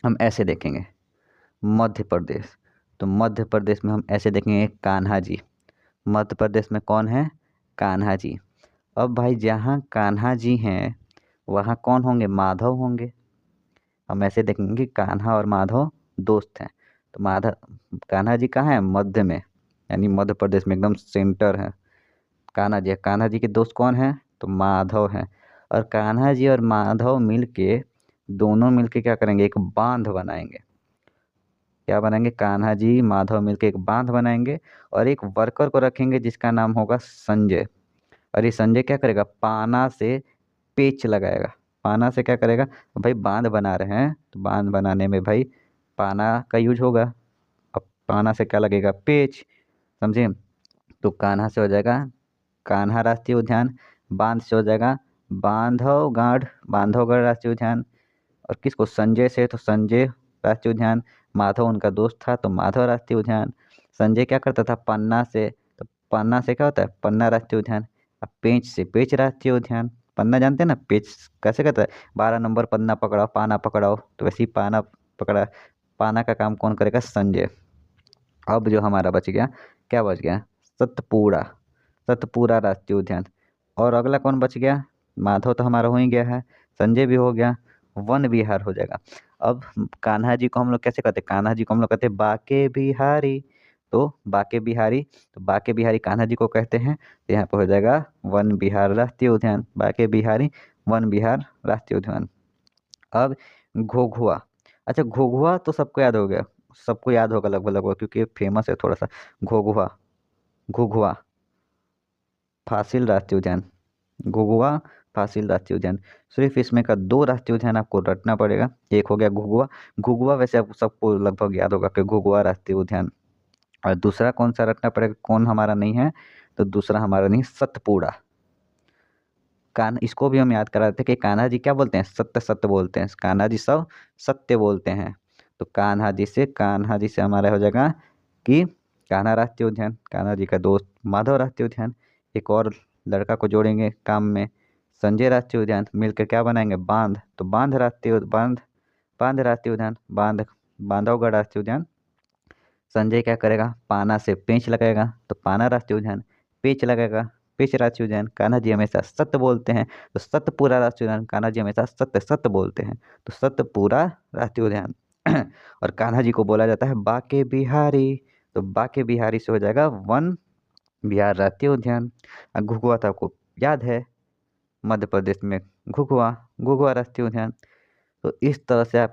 हम ऐसे देखेंगे मध्य प्रदेश, तो मध्य प्रदेश में हम ऐसे देखेंगे कान्हा जी। मध्य प्रदेश में कौन है? कान्हा जी। अब भाई जहाँ कान्हा जी हैं वहाँ कौन होंगे? माधव होंगे। हम ऐसे देखेंगे कि कान्हा और माधव दोस्त हैं, तो माधव कान्हा जी कहाँ है? मध्य में, यानी मध्य प्रदेश में एकदम सेंटर है कान्हा जी। कान्हा जी के दोस्त कौन हैं? तो माधव हैं। और कान्हा जी और माधव मिलके, दोनों मिलके क्या करेंगे? एक बांध बनाएंगे। क्या बनाएंगे? कान्हा जी माधव मिलके एक बांध बनाएंगे और एक वर्कर को रखेंगे जिसका नाम होगा संजय। और ये संजय क्या करेगा? पाना से पेच लगाएगा। पाना से क्या करेगा? भाई बांध बना रहे हैं तो बांध बनाने में भाई पाना का यूज होगा। अब पाना से क्या लगेगा? पेच। समझे? तो कान्हा से हो जाएगा कान्हा राष्ट्रीय उद्यान, बांध से हो जाएगा बांधवगढ़ राष्ट्रीय उद्यान। और किसको? संजय से, तो संजय राष्ट्रीय उद्यान। माधव उनका दोस्त था तो माधव राष्ट्रीय उद्यान। संजय क्या करता था? पन्ना से, तो पन्ना से क्या होता है? पन्ना राष्ट्रीय उद्यान। अब पेंच से पेंच राष्ट्रीय उद्यान। पन्ना जानते हैं ना? पेंच कैसे करता है? 12 नंबर पन्ना पकड़ाओ, पाना पकड़ाओ, तो वैसे ही पाना पकड़ा। पाना का काम कौन करेगा? संजय। अब जो हमारा बच गया, क्या बच गया? सतपुड़ा। सतपुड़ा राष्ट्रीय उद्यान। और अगला कौन बच गया? माधव तो हमारा हो ही गया है, संजय भी हो गया, वन विहार हो जाएगा। अब कान्हा जी को हम लोग कैसे कहते हैं? कान्हा जी को हम लोग कहते हैं बाके बिहारी। तो बाके बिहारी, तो बाके बिहारी कान्हा जी को कहते हैं, तो यहाँ पे हो जाएगा वन विहार राष्ट्रीय उद्यान। बाके बिहारी वन विहार राष्ट्रीय उद्यान। अब घोघुआ। अच्छा, घोघुआ तो सबको याद हो गया, सबको याद होगा लगभग लगभग, क्योंकि ये फेमस है थोड़ा सा। घोघुआ, घुघुआ फासिल राष्ट्रीय उद्यान। घुघुआ फासिल राष्ट्रीय उद्यान। सिर्फ इसमें का 2 राष्ट्रीय उद्यान आपको रटना पड़ेगा। एक हो गया घुघुआ। घुघुआ वैसे आप सबको लगभग याद होगा कि घुघुआ राष्ट्रीय उद्यान। और दूसरा कौन सा रटना पड़ेगा? कौन हमारा नहीं है? तो दूसरा हमारा नहीं, सतपुड़ा। इसको भी हम याद करा रहे थे कि कान्हा जी क्या बोलते हैं? सत्य सत्य बोलते हैं। कान्हा जी सब सत्य बोलते हैं। तो कान्हा जी से हमारा हो जाएगा कि कान्हा राष्ट्रीय उद्यान, कान्हा जी का दोस्त माधव राष्ट्रीय उद्यान। एक और लड़का को जोड़ेंगे काम में, संजय राष्ट्रीय उद्यान। मिलकर क्या बनाएंगे? बांध। तो बांध राष्ट्रीय उद्यान, बांधवगढ़ राष्ट्रीय उद्यान। संजय क्या करेगा? पाना से पेंच लगाएगा, तो पाना राष्ट्रीय उद्यान। पेंच लगाएगा, पेंच राष्ट्रीय उद्यान। कान्हा जी हमेशा सत्य बोलते हैं, तो सत्यपुरा राष्ट्रीय उद्यान। कान्हा जी हमेशा सत्य सत्य बोलते हैं, तो सत्यपुरा राष्ट्रीय उद्यान। और कान्हा जी को बोला जाता है बाके बिहारी, तो बाके बिहारी से हो जाएगा वन विहार राष्ट्रीय उद्यान। घुघुआ तो आपको याद है, मध्य प्रदेश में घुघुआ, घुघुआ राष्ट्रीय उद्यान। तो इस तरह से आप